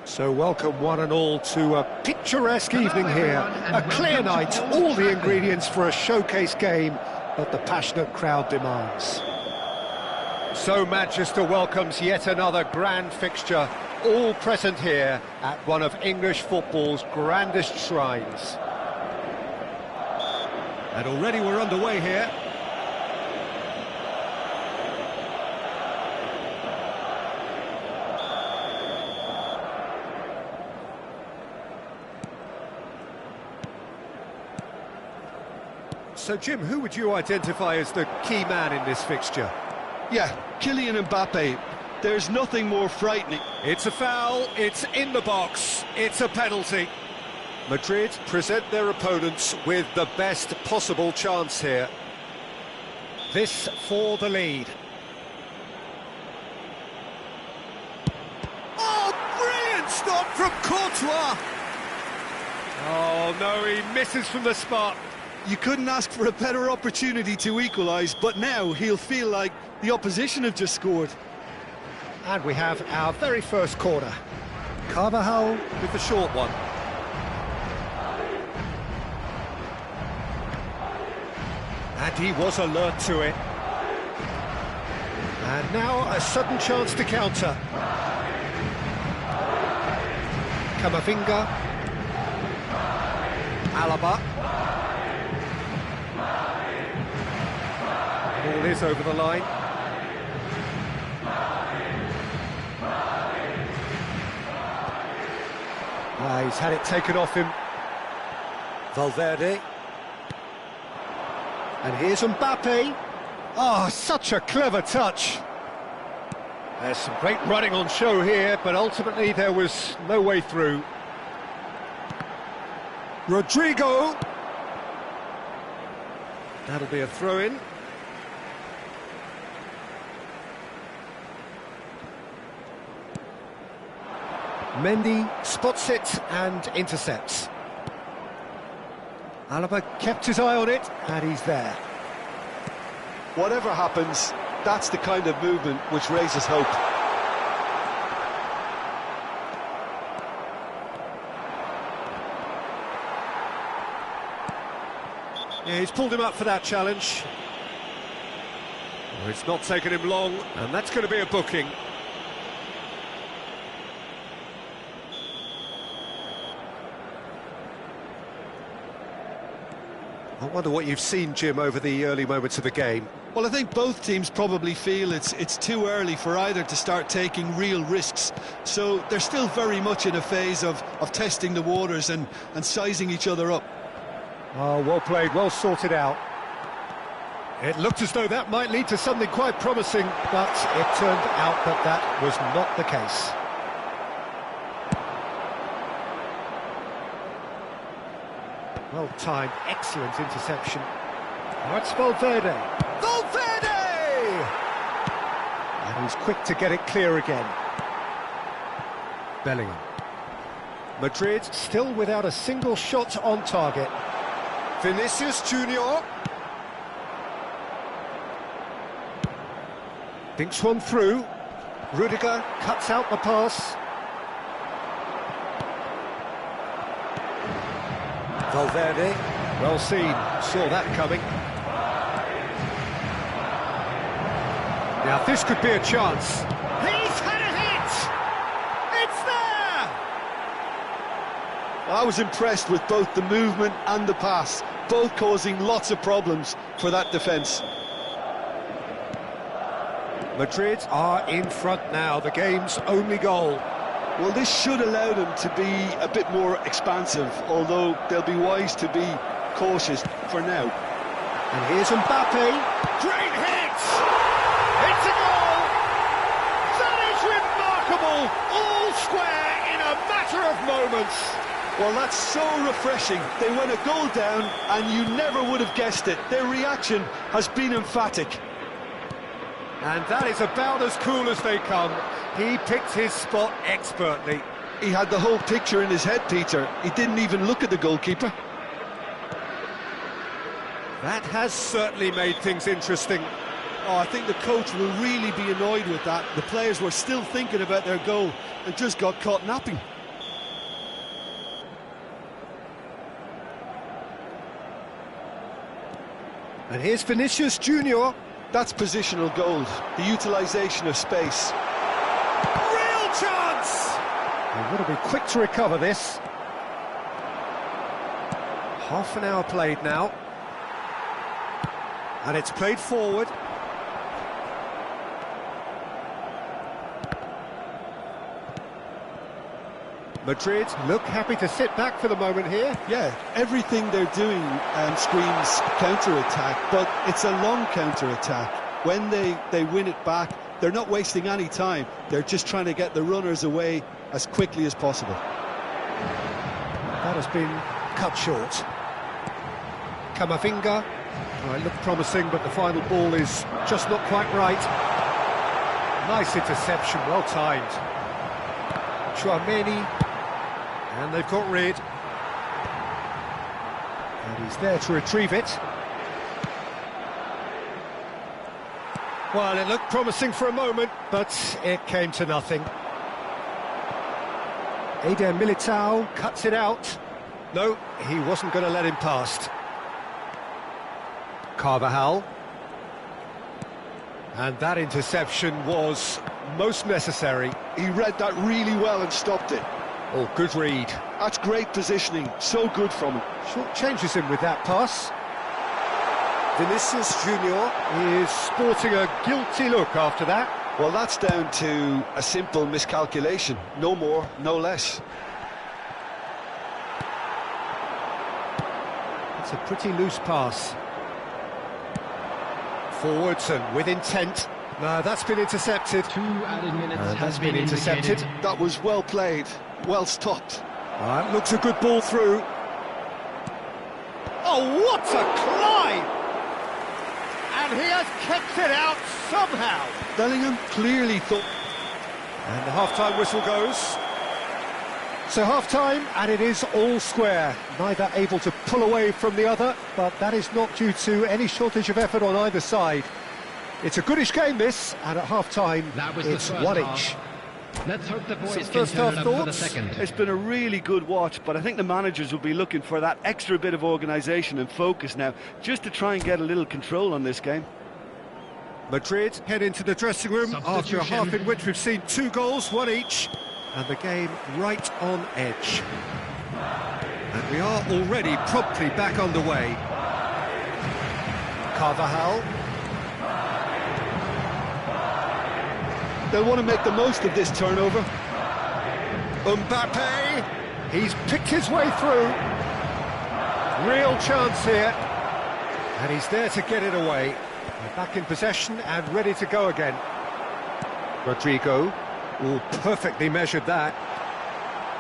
So welcome one and all to a picturesque evening here, a clear night, all the ingredients for a showcase game that the passionate crowd demands. So Manchester welcomes yet another grand fixture, all present here at one of English football's grandest shrines. And already we're underway here. So, Jim, who would you identify as the key man in this fixture? Yeah, Kylian Mbappe. There's nothing more frightening. It's a foul, it's in the box, it's a penalty. Madrid present their opponents with the best possible chance here. This for the lead. Oh, brilliant stop from Courtois! Oh, no, he misses from the spot. You couldn't ask for a better opportunity to equalise, but now he'll feel like the opposition have just scored. And we have our very first corner. Carvajal with the short one. And he was alert to it. And now a sudden chance to counter. Camavinga. Alaba. Ball is over the line. He's had it taken off him. Valverde. And here's Mbappe. Oh, such a clever touch. There's some great running on show here, but ultimately there was no way through. Rodrigo. That'll be a throw-in. Mendy spots it and intercepts. Alaba kept his eye on it, and he's there. Whatever happens, that's the kind of movement which raises hope. Yeah, he's pulled him up for that challenge. Well, it's not taken him long, and that's going to be a booking. I wonder what you've seen, Jim, over the early moments of the game. Well, I think both teams probably feel it's too early for either to start taking real risks. So they're still very much in a phase of testing the waters and sizing each other up. Oh, well played, well sorted out. It looked as though that might lead to something quite promising, but it turned out that that was not the case. Well-timed, excellent interception. Now it's Valverde. Valverde! And he's quick to get it clear again. Bellingham. Madrid still without a single shot on target. Vinicius Junior. Dinks one through. Rudiger cuts out the pass. Valverde, well seen, saw that coming. Now this could be a chance. He's had a hit! It's there! I was impressed with both the movement and the pass, both causing lots of problems for that defence. Madrid are in front now, the game's only goal. Well, this should allow them to be a bit more expansive, although they'll be wise to be cautious for now. And here's Mbappe. Great hit! It's a goal! That is remarkable! All square in a matter of moments. Well, that's so refreshing. They went a goal down, and you never would have guessed it. Their reaction has been emphatic. And that is about as cool as they come. He picked his spot expertly. He had the whole picture in his head, Peter. He didn't even look at the goalkeeper. That has certainly made things interesting. Oh, I think the coach will really be annoyed with that. The players were still thinking about their goal and just got caught napping. And here's Vinicius Junior. That's positional gold, the utilisation of space. Real chance! They've got to be quick to recover this. Half an hour played now. And it's played forward. Madrid look happy to sit back for the moment here. Yeah, everything they're doing screams counter-attack, but it's a long counter-attack. When they win it back, they're not wasting any time. They're just trying to get the runners away as quickly as possible. That has been cut short. Camavinga. Oh, it looked promising, but the final ball is just not quite right. Nice interception, well timed. Chouameni. And they've got rid. And he's there to retrieve it. Well, it looked promising for a moment, but it came to nothing. Eder Militao cuts it out. No, he wasn't going to let him past. Carvajal. And that interception was most necessary. He read that really well and stopped it. Oh, good read. That's great positioning, so good from him. Short changes him with that pass. Vinicius Junior is sporting a guilty look after that. Well, that's down to a simple miscalculation. No more, no less. It's a pretty loose pass. Forwards and with intent. No, that's been intercepted. 2 added minutes has been intercepted. That was well played, well stopped. Looks a good ball through. Oh, what a climb! And he has kept it out somehow. Bellingham clearly thought... And the half-time whistle goes. So half-time, and it is all square. Neither able to pull away from the other, but that is not due to any shortage of effort on either side. It's a goodish game, this, and at half-time, it's one each. Let's hope the boys So can first turn half it up for the thoughts? second. It's been a really good watch, but I think the managers will be looking for that extra bit of organisation and focus now, just to try and get a little control on this game. Madrid head into the dressing room after a Substitution. half in which we've seen 2 goals, one each, and the game right on edge. And we are already promptly back underway. Carvajal. They'll want to make the most of this turnover. Mbappe, he's picked his way through. Real chance here. And he's there to get it away. They're back in possession and ready to go again. Rodrigo, oh, perfectly measured that.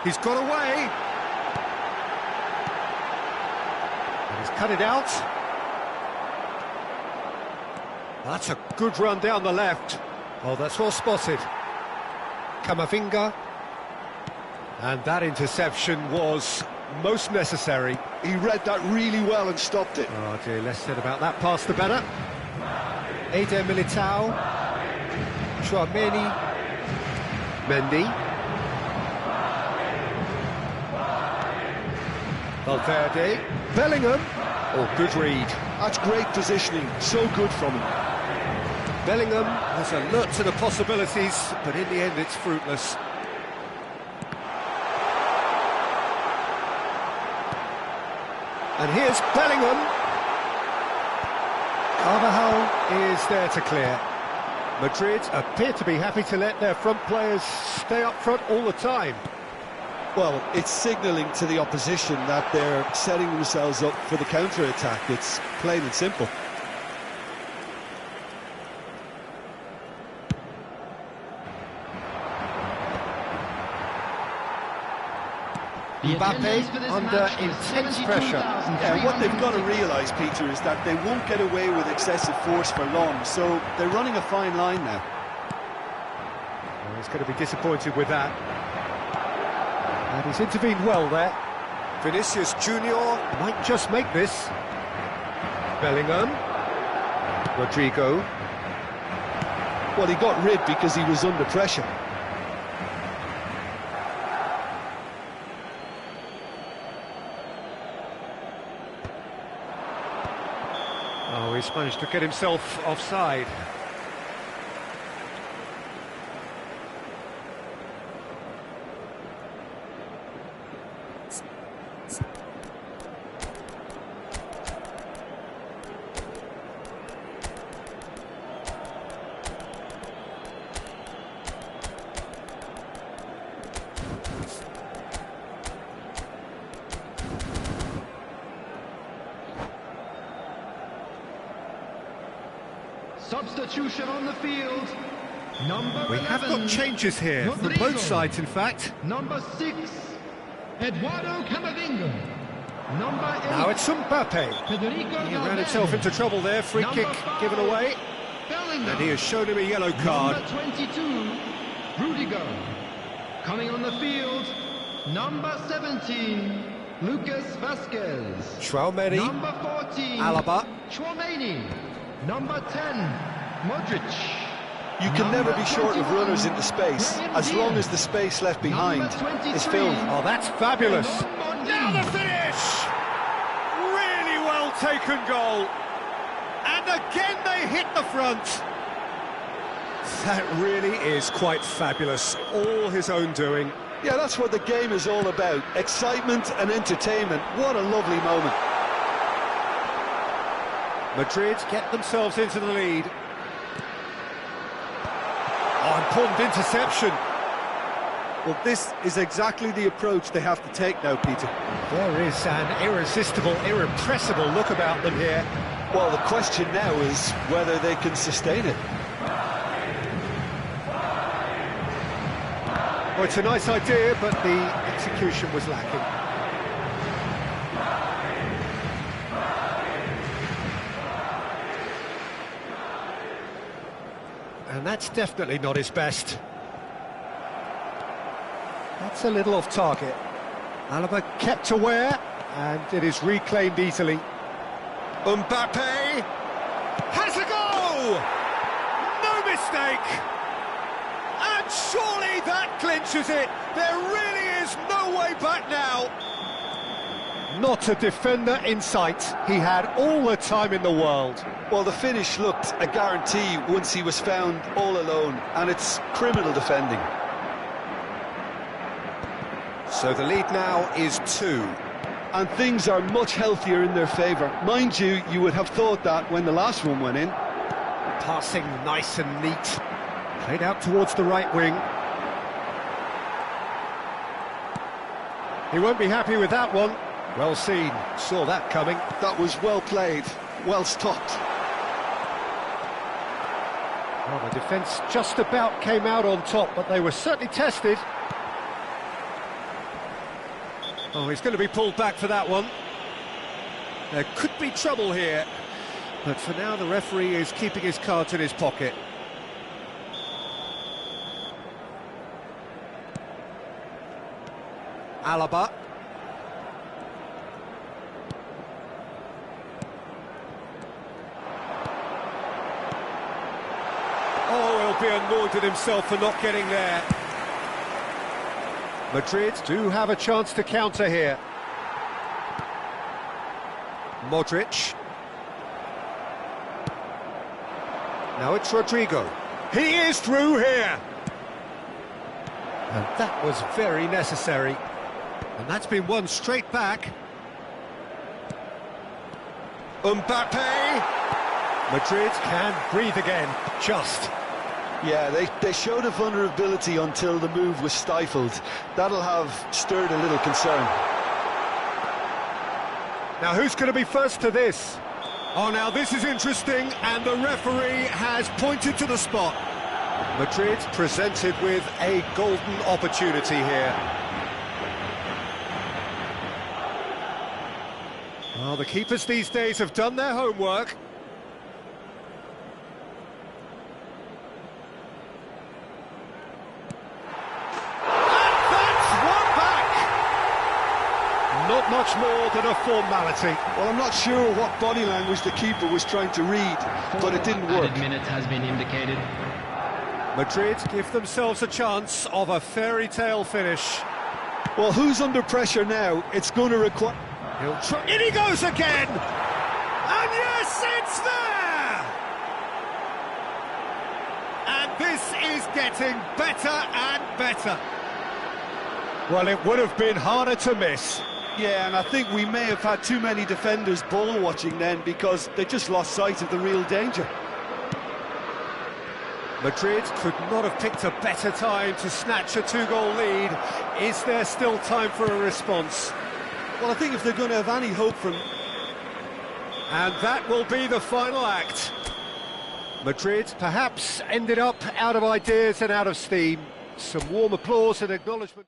He's got away. And he's cut it out. That's a good run down the left. Oh, that's well spotted. Camavinga. And that interception was most necessary. He read that really well and stopped it. Oh dear, less said about that pass the better. Eder Militao. Chouameni. Mendy. Valverde. Bellingham. Oh, good read. That's great positioning, so good from him. Bellingham was alert to the possibilities, but in the end it's fruitless. And here's Bellingham. Carvajal is there to clear. Madrid appear to be happy to let their front players stay up front all the time. Well, it's signalling to the opposition that they're setting themselves up for the counter-attack. It's plain and simple. Mbappe under intense pressure. Yeah, what they've got to realise, Peter, is that they won't get away with excessive force for long, so they're running a fine line now. Well, he's going to be disappointed with that. And he's intervened well there. Vinicius Junior might just make this. Bellingham. Rodrigo. Well, he got rid because he was under pressure. Oh, Oh, he's managed to get himself offside. Substitution on the field. Number We 11, have got changes here from Rodrigo. both sides, in fact. Number 6, Eduardo Camavinga. Number 8, Now it's Mbappe. Federico He ran himself into trouble there. Free Number kick 5, given away. Bellingham. And he has shown him a yellow card. Number 22, Rudiger. Coming on the field, number 17, Lucas Vasquez. Tchouaméni, Number 14, Alaba. Tchouaméni. Number 10, Modric. You can never be Number short of 21, runners into space, as long as the space left behind is filled. Oh, that's fabulous. Mondi. Now the finish! Really well taken goal. And again they hit the front. That really is quite fabulous. All his own doing. Yeah, that's what the game is all about. Excitement and entertainment. What a lovely moment. Madrid get themselves into the lead. Oh, important interception. Well, this is exactly the approach they have to take now, Peter. There is an irresistible, irrepressible look about them here. Well, the question now is whether they can sustain it. Well, it's a nice idea, but the execution was lacking. And that's definitely not his best. That's a little off target. Alaba kept aware, and it is reclaimed easily. Mbappe has a goal! No mistake! And surely that clinches it. There really is no way back now. Not a defender in sight. He had all the time in the world. Well, the finish looked a guarantee once he was found all alone, and it's criminal defending. So the lead now is 2. And things are much healthier in their favour. Mind you, you would have thought that when the last one went in. Passing nice and neat. Played out towards the right wing. He won't be happy with that one. Well seen. Saw that coming. That was well played, well stopped. Well, the defence just about came out on top, but they were certainly tested. Oh, he's going to be pulled back for that one. There could be trouble here, but for now the referee is keeping his cards in his pocket. Alaba. Oh, he'll be annoyed with himself for not getting there. Madrid do have a chance to counter here. Modric. Now it's Rodrigo. He is through here. And that was very necessary. And that's been won straight back. Mbappe. Madrid can breathe again, just. Yeah, they showed a vulnerability until the move was stifled. That'll have stirred a little concern. Now who's going to be first to this? Oh, now this is interesting, and the referee has pointed to the spot. Madrid presented with a golden opportunity here. Well, the keepers these days have done their homework. Not much more than a formality. Well, I'm not sure what body language the keeper was trying to read, but it didn't work. Added minute has been indicated. Madrid give themselves a chance of a fairy tale finish. Well, who's under pressure now? It's going to require... In he goes again! And Yes, it's there! And this is getting better and better. Well, it would have been harder to miss. Yeah, and I think we may have had too many defenders ball watching then, because they just lost sight of the real danger. Madrid could not have picked a better time to snatch a two-goal lead. Is there still time for a response? Well, I think if they're going to have any hope from... And that will be the final act. Madrid perhaps ended up out of ideas and out of steam. Some warm applause and acknowledgement.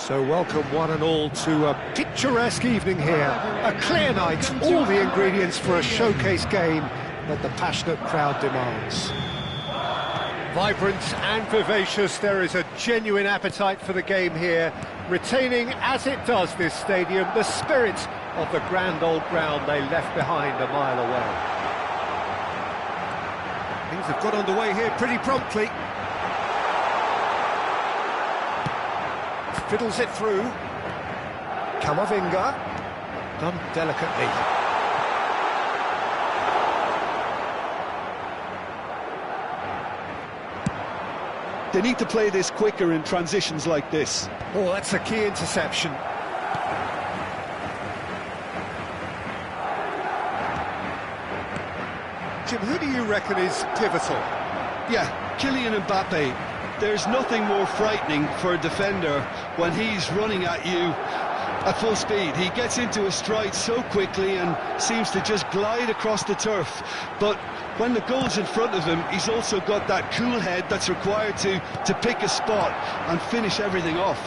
So welcome one and all to a picturesque evening here. A clear night, all the ingredients for a showcase game that the passionate crowd demands. Vibrant and vivacious, there is a genuine appetite for the game here, retaining, as it does this stadium, the spirit of the grand old ground they left behind a mile away. Things have got underway here pretty promptly. Fiddles it through. Camavinga, done delicately. They need to play this quicker in transitions like this. Oh, that's a key interception. Jim, who do you reckon is pivotal? Yeah, Kylian Mbappe. There's nothing more frightening for a defender when he's running at you at full speed. He gets into a stride so quickly and seems to just glide across the turf. But when the goal's in front of him, he's also got that cool head that's required to pick a spot and finish everything off.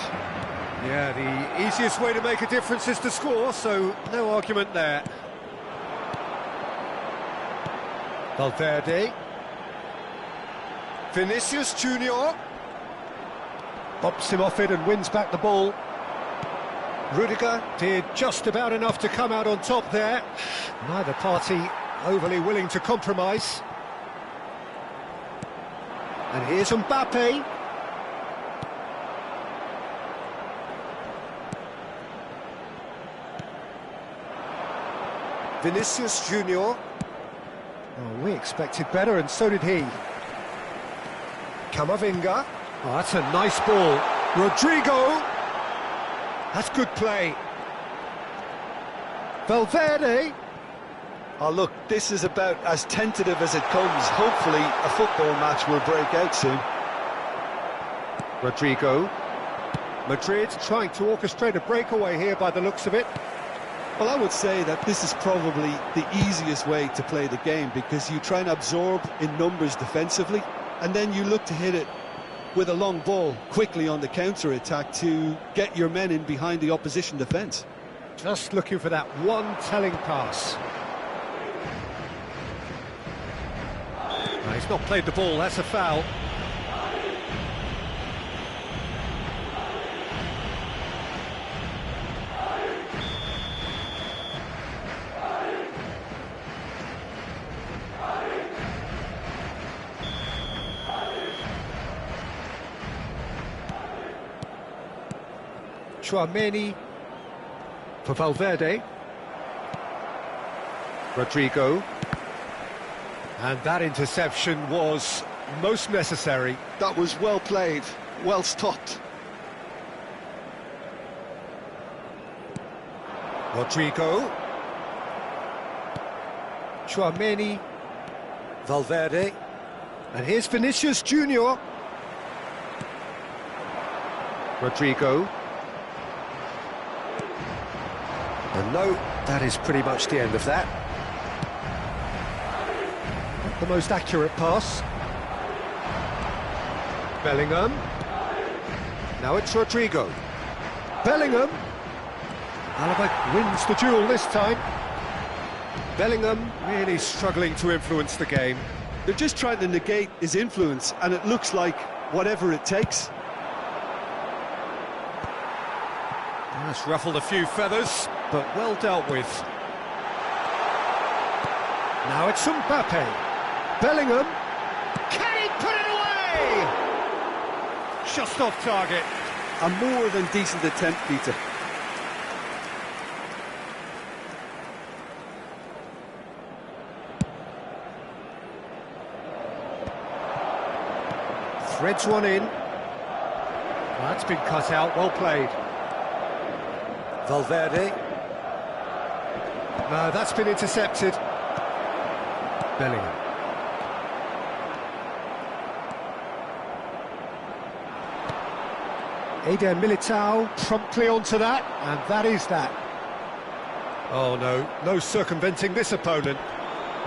Yeah, the easiest way to make a difference is to score, so no argument there. Valverde. Vinicius Junior bops him off it and wins back the ball. Rudiger did just about enough to come out on top there. Neither party overly willing to compromise. And here's Mbappe. Vinicius Junior. Oh, we expected better, and so did he. Camavinga. Oh, that's a nice ball. Rodrigo. That's good play. Valverde. Oh, look, this is about as tentative as it comes. Hopefully, a football match will break out soon. Rodrigo. Madrid trying to orchestrate a breakaway here by the looks of it. Well, I would say that this is probably the easiest way to play the game, because you try and absorb in numbers defensively, and then you look to hit it with a long ball quickly on the counter-attack to get your men in behind the opposition defence. Just looking for that one telling pass. No, he's not played the ball, that's a foul. Chouameni for Valverde. Rodrigo. And that interception was most necessary. That was well played, well stopped. Rodrigo. Chouameni. Valverde. And here's Vinicius Junior. Rodrigo. And no, that is pretty much the end of that. Not the most accurate pass. Bellingham. Now it's Rodrigo. Bellingham. Alaba wins the duel this time. Bellingham really struggling to influence the game. They're just trying to negate his influence, and it looks like whatever it takes. That's ruffled a few feathers, but well dealt with. Now it's Mbappe. Bellingham. Can he put it away? Just off target. A more than decent attempt, Peter. Threads one in. That's been cut out, well played. Valverde. No, that's been intercepted. Bellingham. Eder Militao promptly onto that, and that is that. Oh no, no circumventing this opponent.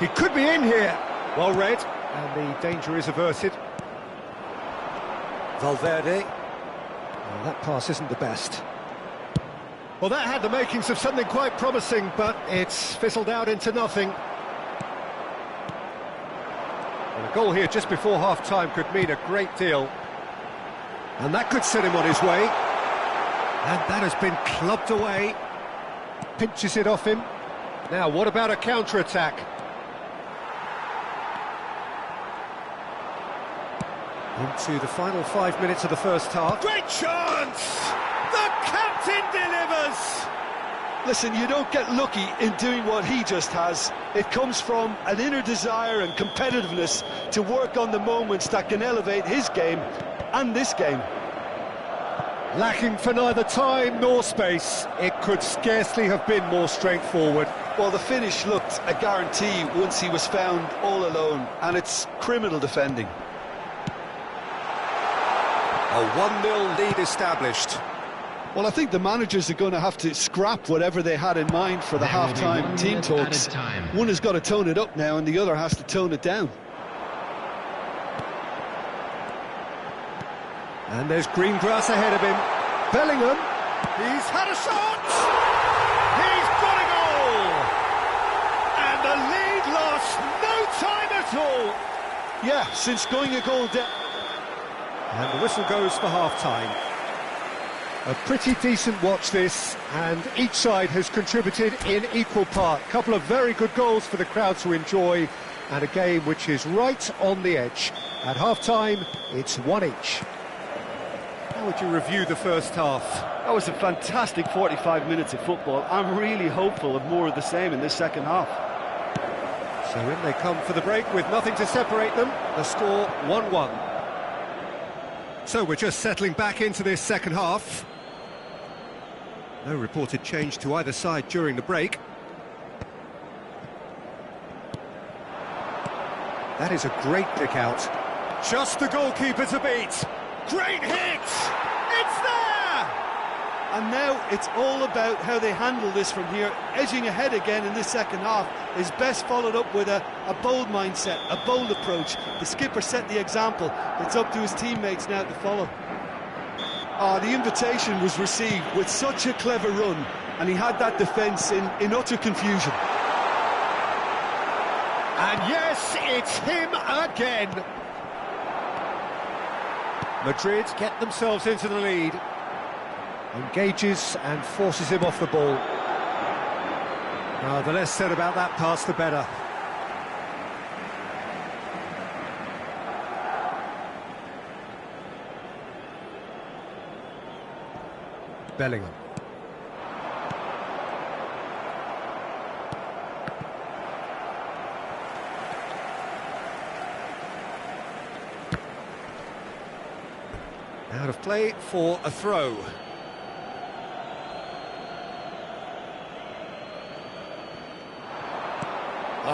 He could be in here. Well read, and the danger is averted. Valverde. Well, that pass isn't the best. Well, that had the makings of something quite promising, but it's fizzled out into nothing. And a goal here just before half-time could mean a great deal. And that could set him on his way. And that has been clubbed away. Pinches it off him. Now, what about a counter-attack? Into the final 5 minutes of the first half. Great chance! The captain delivers! Listen, you don't get lucky in doing what he just has. It comes from an inner desire and competitiveness to work on the moments that can elevate his game and this game. Lacking for neither time nor space, it could scarcely have been more straightforward. Well, the finish looked a guarantee once he was found all alone, and it's criminal defending. A 1-0 lead established. Well, I think the managers are going to have to scrap whatever they had in mind for the half-time team talks. One has got to tone it up now, and the other has to tone it down. And there's green grass ahead of him. Bellingham, he's had a shot! He's got a goal! And the lead lost no time at all! Yeah, since going a goal down. And the whistle goes for half-time. A pretty decent watch this, and each side has contributed in equal part. A couple of very good goals for the crowd to enjoy, and a game which is right on the edge. At half-time, it's 1 each. How would you review the first half? That was a fantastic 45 minutes of football. I'm really hopeful of more of the same in this second half. So in they come for the break with nothing to separate them. The score 1-1. So we're just settling back into this second half. No reported change to either side during the break. That is a great pick out. Just the goalkeeper to beat. Great hit! It's there! And now it's all about how they handle this from here. Edging ahead again in this second half is best followed up with a bold mindset, a bold approach. The skipper set the example. It's up to his teammates now to follow. The invitation was received with such a clever run, and he had that defence in utter confusion. And yes, it's him again. Madrid get themselves into the lead. Engages and forces him off the ball. The less said about that pass, the better. Bellingham. Out of play for a throw.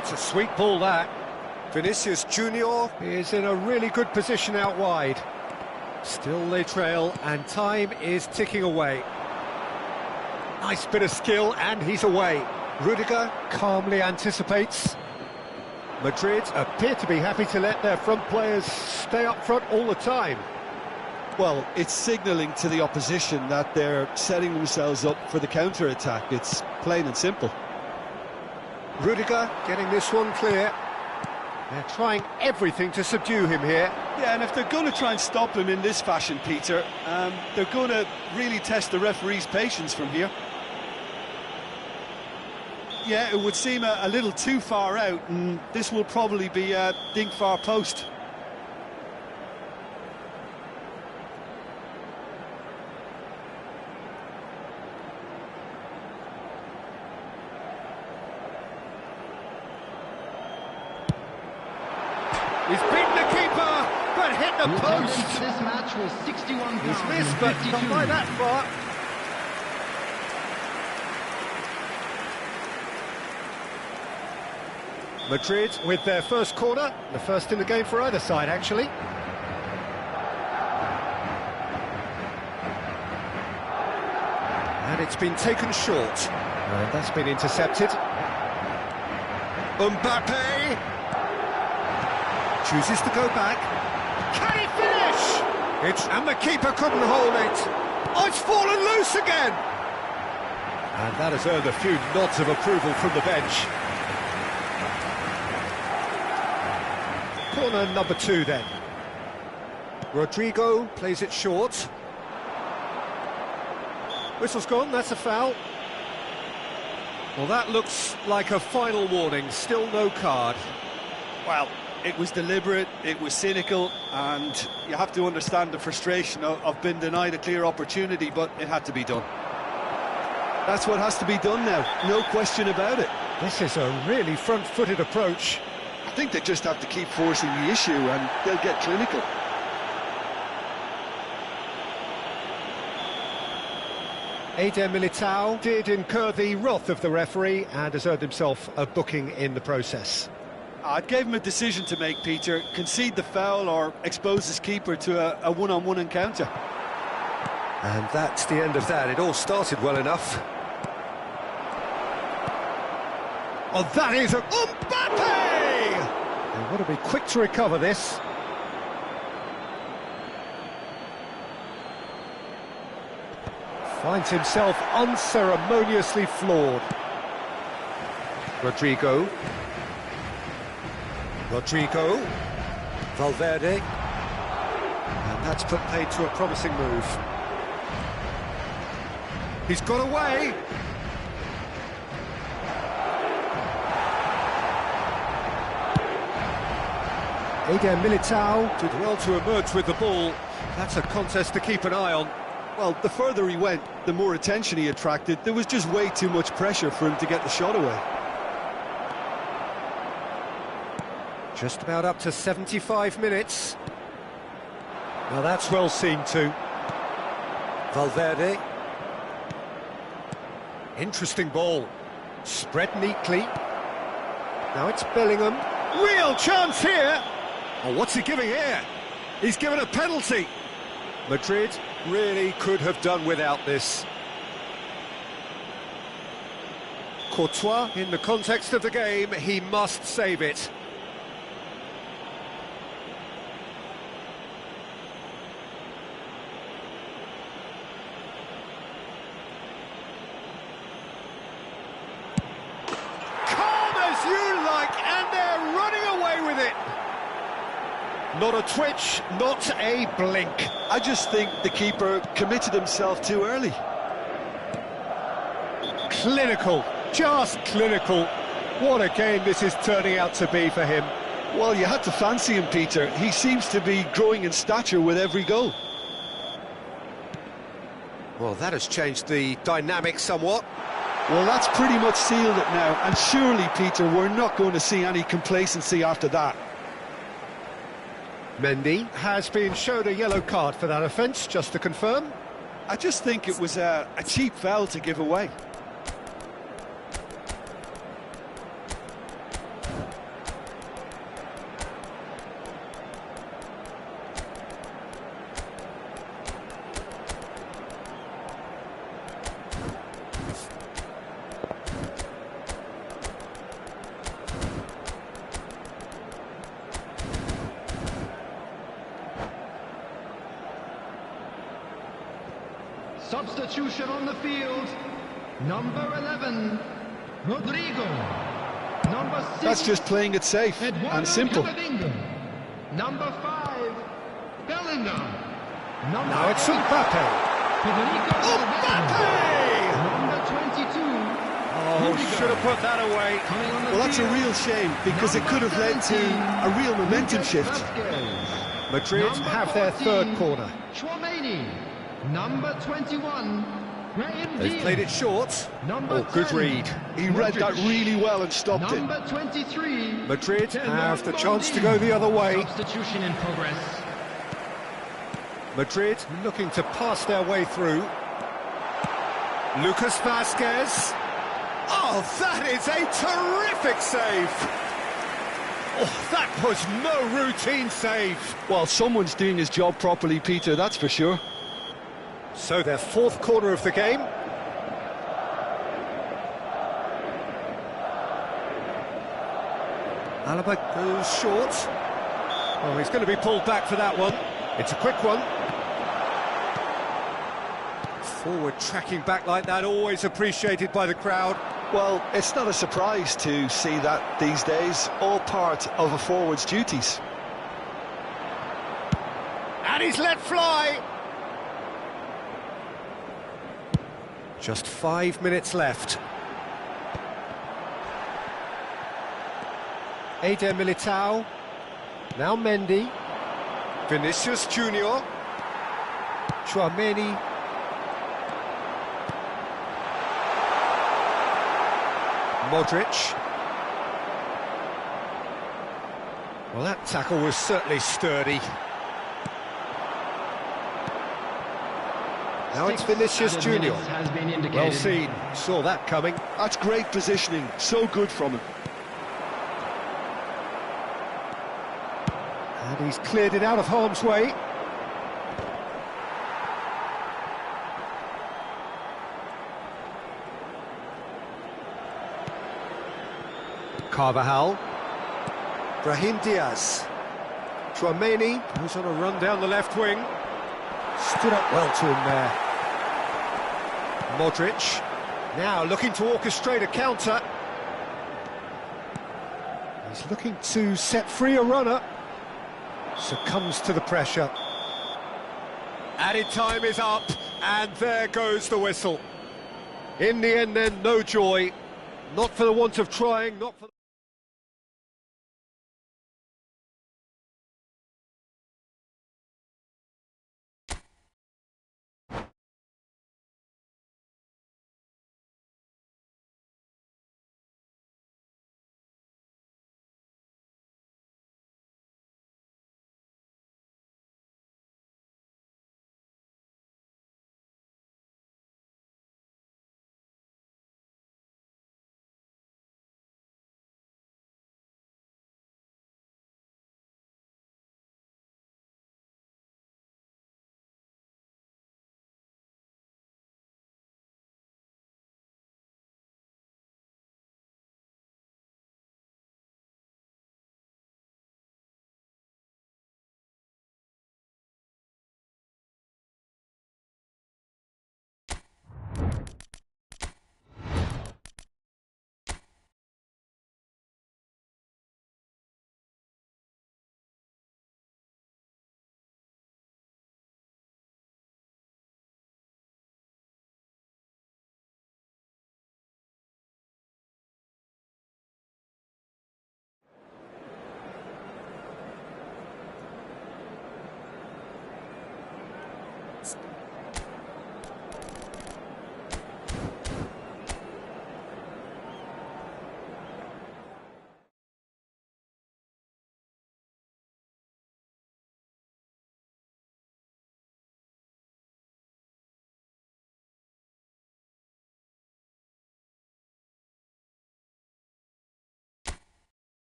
It's a sweet ball, that. Vinicius Junior is in a really good position out wide. Still they trail, and time is ticking away. Nice bit of skill, and he's away. Rudiger calmly anticipates. Madrid appear to be happy to let their front players stay up front all the time. Well, it's signalling to the opposition that they're setting themselves up for the counter-attack. It's plain and simple. Rudiger getting this one clear. They're trying everything to subdue him here. Yeah, and if they're going to try and stop him in this fashion, Peter, they're going to really test the referee's patience from here. Yeah, it would seem a little too far out, and this will probably be a dink far post. He's beaten the keeper, but hit the post. This match was 61 He's pounds missed, but not by that far. Madrid with their first corner, the first in the game for either side, actually. And it's been taken short. And that's been intercepted. Mbappe chooses to go back. Can he finish? And the keeper couldn't hold it. Oh, it's fallen loose again. And that has earned a few nods of approval from the bench. Corner number 2 then. Rodrigo plays it short. Whistle's gone, that's a foul. Well, that looks like a final warning, still no card. Well, it was deliberate, it was cynical, and you have to understand the frustration of being denied a clear opportunity, but it had to be done. That's what has to be done now, no question about it. This is a really front-footed approach. I think they just have to keep forcing the issue and they'll get clinical. Eder Militao did incur the wrath of the referee and has earned himself a booking in the process. I gave him a decision to make, Peter. Concede the foul or expose his keeper to a one-on-one encounter. And that's the end of that. It all started well enough. Oh, that is a... Mbappe! They've got to be quick to recover this. Finds himself unceremoniously floored. Rodrigo. Valverde. And that's put paid to a promising move. He's got away. Eder Militao did well to emerge with the ball. That's a contest to keep an eye on. Well, the further he went, the more attention he attracted. There was just way too much pressure for him to get the shot away. Just about up to 75 minutes. Now that's well seen too. Valverde. Interesting ball. Spread neatly. Now it's Bellingham. Real chance here! Oh, what's he giving here? He's given a penalty. Madrid really could have done without this. Courtois, in the context of the game, he must save it. Calm as you like, and they're running away with it. Not a twitch, not a blink. I just think the keeper committed himself too early. Clinical, just clinical. What a game this is turning out to be for him. Well, you had to fancy him, Peter. He seems to be growing in stature with every goal. Well, that has changed the dynamic somewhat. Well, that's pretty much sealed it now. And surely, Peter, we're not going to see any complacency after that. Mendy has been shown a yellow card for that offence, just to confirm. I just think it was a cheap foul to give away. Substitution on the field. Number 11, Rodrigo. Number 6. That's just playing it safe and simple. Number 5, Bellingham. Now it's Mbappe. Mbappe! Number 22. Oh, should have put that away. Well, that's a real shame because it could have led to a real momentum shift. Madrid have their third corner. Chouameni. Number 21, They've played it short. Oh, good read. He read that really well and stopped it. Number 23. Madrid have the chance to go the other way. Substitution in progress. Madrid looking to pass their way through. Lucas Vazquez. Oh, that is a terrific save. Oh, that was no routine save. Well, someone's doing his job properly, Peter, that's for sure. So their fourth corner of the game. Alaba goes short. Oh, he's going to be pulled back for that one. It's a quick one. Forward tracking back like that, always appreciated by the crowd. Well, it's not a surprise to see that these days, all part of a forward's duties. And he's let fly! Just 5 minutes left. Eder Militao. Now Mendy. Vinicius Junior. Chouameni. Modric. Well, that tackle was certainly sturdy. Now it's Vinicius Junior. Has been indicated. Well seen, saw that coming. That's great positioning, so good from him. And he's cleared it out of harm's way. Carvajal. Brahim Diaz. Chouameni goes on a run down the left wing. Stood up well to him there. Modric. Now looking to orchestrate a counter. He's looking to set free a runner. Succumbs to the pressure. Added time is up, and there goes the whistle. In the end then, no joy. Not for the want of trying, not for...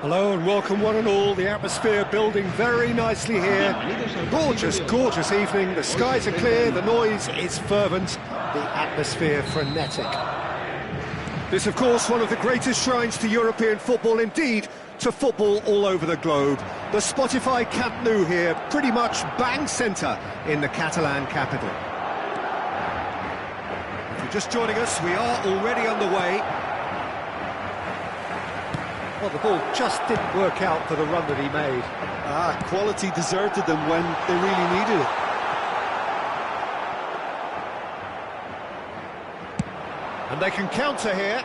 Hello and welcome one and all. The atmosphere building very nicely here. Gorgeous, gorgeous evening. The skies are clear, the noise is fervent, the atmosphere frenetic. This, of course, one of the greatest shrines to European football, indeed, to football all over the globe. The Spotify Camp Nou here, pretty much bang centre in the Catalan capital. If you're just joining us, we are already underway. Well, the ball just didn't work out for the run that he made. Quality deserted them when they really needed it. And they can counter here.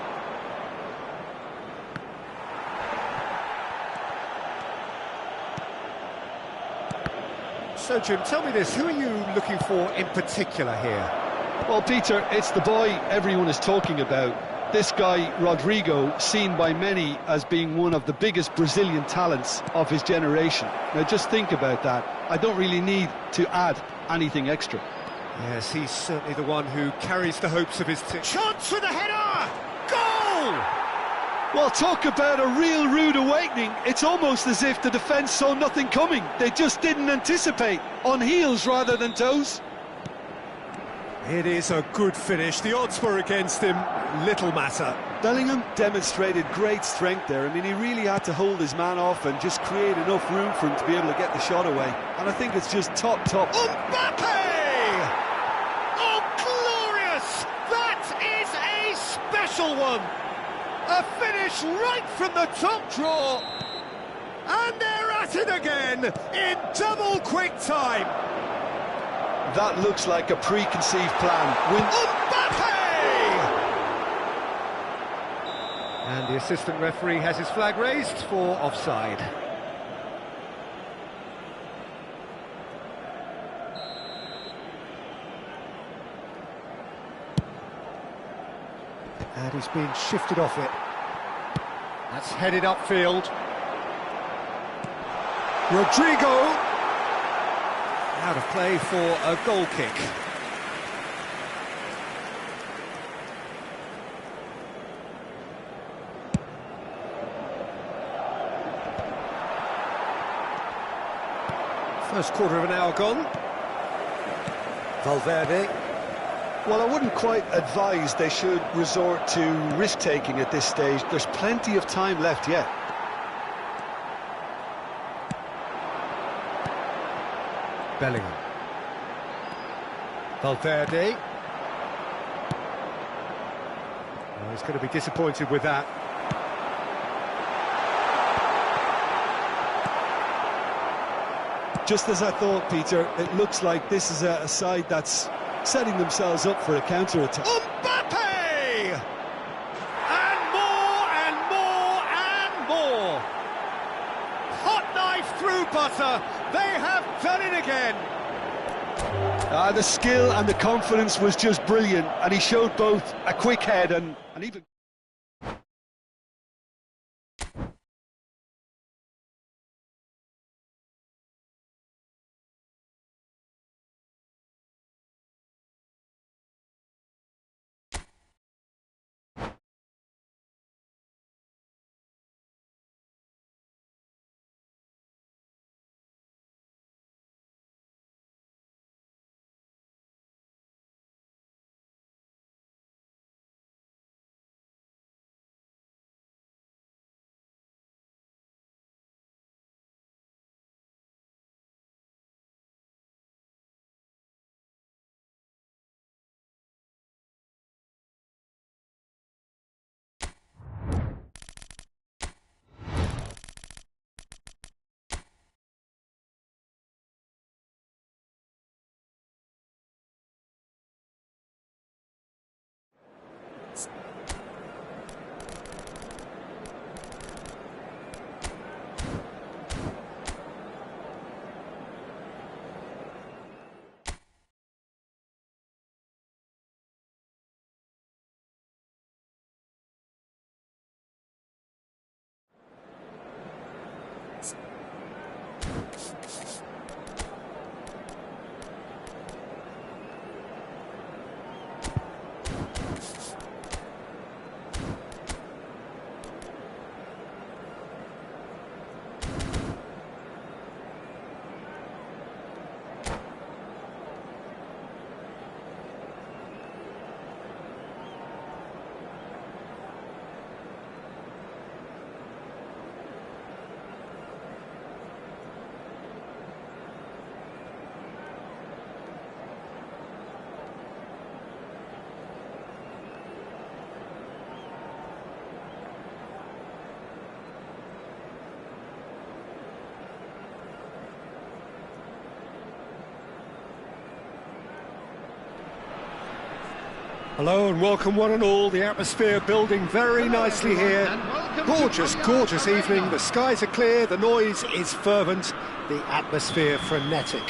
So, Jim, tell me this, who are you looking for in particular here? Well, Peter, it's the boy everyone is talking about. This guy, Rodrigo, seen by many as being one of the biggest Brazilian talents of his generation. Now, just think about that. I don't really need to add anything extra. Yes, he's certainly the one who carries the hopes of his team. Chance with a header! Goal! Well, talk about a real rude awakening. It's almost as if the defence saw nothing coming. They just didn't anticipate. On heels rather than toes. It is a good finish. The odds were against him. Little matter. Bellingham demonstrated great strength there. I mean, he really had to hold his man off and just create enough room for him to be able to get the shot away. And I think it's just top. Mbappe! Oh, glorious! That is a special one! A finish right from the top draw. And they're at it again in double quick time. That looks like a preconceived plan. Mbappe! And the assistant referee has his flag raised for offside. And he's been shifted off it. That's headed upfield. Rodrigo! Out of play for a goal kick. First quarter of an hour gone. Valverde. Well, I wouldn't quite advise they should resort to risk-taking at this stage. There's plenty of time left yet. Bellingham. Valverde. Oh, he's going to be disappointed with that. Just as I thought, Peter, it looks like this is a side that's setting themselves up for a counter-attack. Mbappe! And more and more and more. Hot knife through butter. They have done it again. The skill and the confidence was just brilliant, and he showed both a quick head and even... Hello and welcome one and all. The atmosphere building very nicely here. Gorgeous, gorgeous evening. The skies are clear, the noise is fervent, the atmosphere frenetic.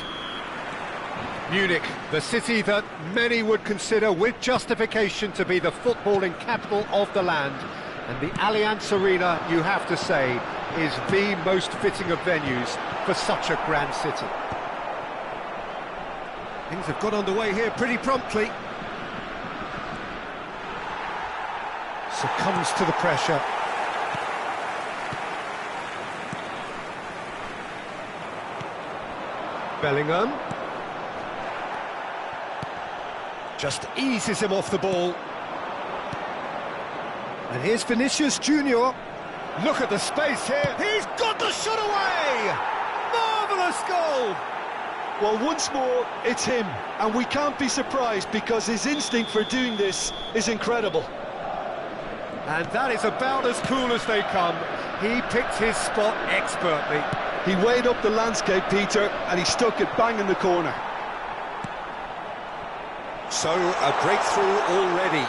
Munich, the city that many would consider with justification to be the footballing capital of the land. And the Allianz Arena, you have to say, is the most fitting of venues for such a grand city. Things have got underway here pretty promptly. Succumbs to the pressure. Bellingham. Just eases him off the ball. And here's Vinicius Junior. Look at the space here. He's got the shot away! Marvellous goal! Well, once more, it's him. And we can't be surprised because his instinct for doing this is incredible. And that is about as cool as they come. He picked his spot expertly. He weighed up the landscape, Peter, and he stuck it bang in the corner. So, a breakthrough already.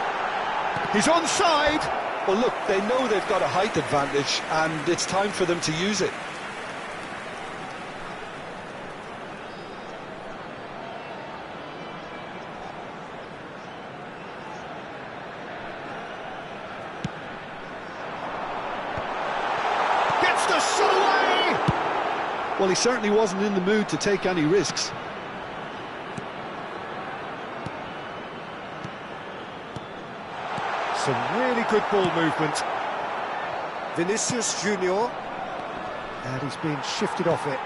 He's onside! Well, look, they know they've got a height advantage, and it's time for them to use it. The shot away! Well, he certainly wasn't in the mood to take any risks. Some really good ball movement. Vinicius Junior. And he's been shifted off it.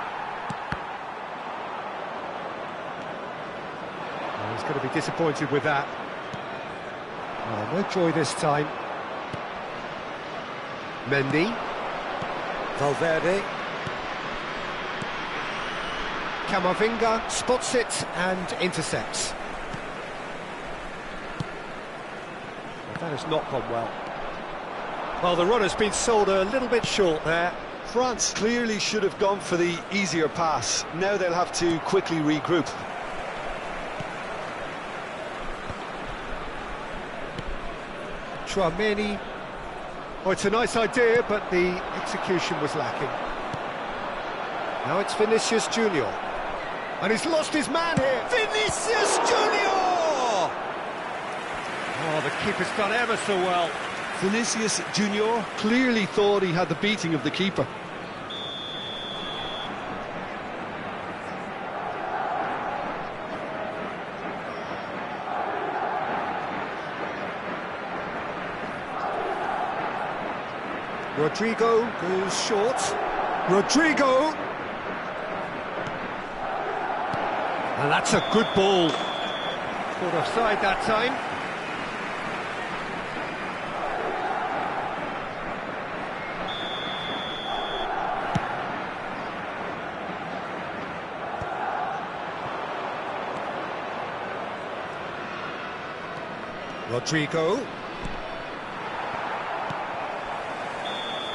Oh, he's going to be disappointed with that. Oh, no joy this time. Mendy. Valverde. Camavinga spots it and intercepts. Well, that has not gone well. Well, the run has been sold a little bit short there. France clearly should have gone for the easier pass. Now they'll have to quickly regroup. Chouameni. Oh, it's a nice idea, but the execution was lacking. Now it's Vinicius Junior. And he's lost his man here. Vinicius Junior! Oh, the keeper's done ever so well. Vinicius Junior clearly thought he had the beating of the keeper. Rodrigo goes short. Rodrigo! And that's a good ball. Caught offside that time. Rodrigo.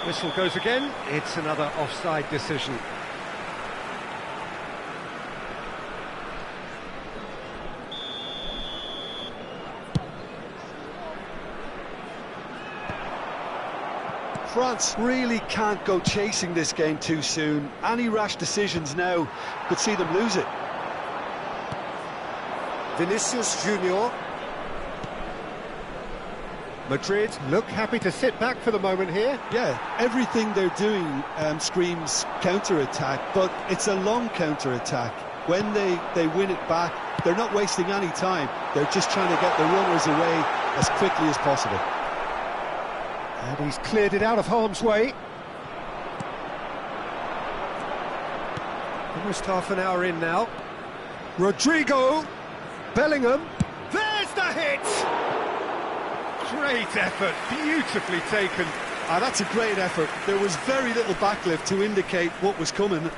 Whistle goes again. It's another offside decision. France really can't go chasing this game too soon. Any rash decisions now could see them lose it. Vinicius Junior. Madrid look happy to sit back for the moment here. Yeah, everything they're doing screams counter-attack, but it's a long counter-attack. When they win it back, they're not wasting any time. They're just trying to get the runners away as quickly as possible. And he's cleared it out of harm's way. Almost half an hour in now. Rodrigo. Bellingham. There's the hit! Great effort, beautifully taken. That's a great effort. There was very little backlift to indicate what was coming.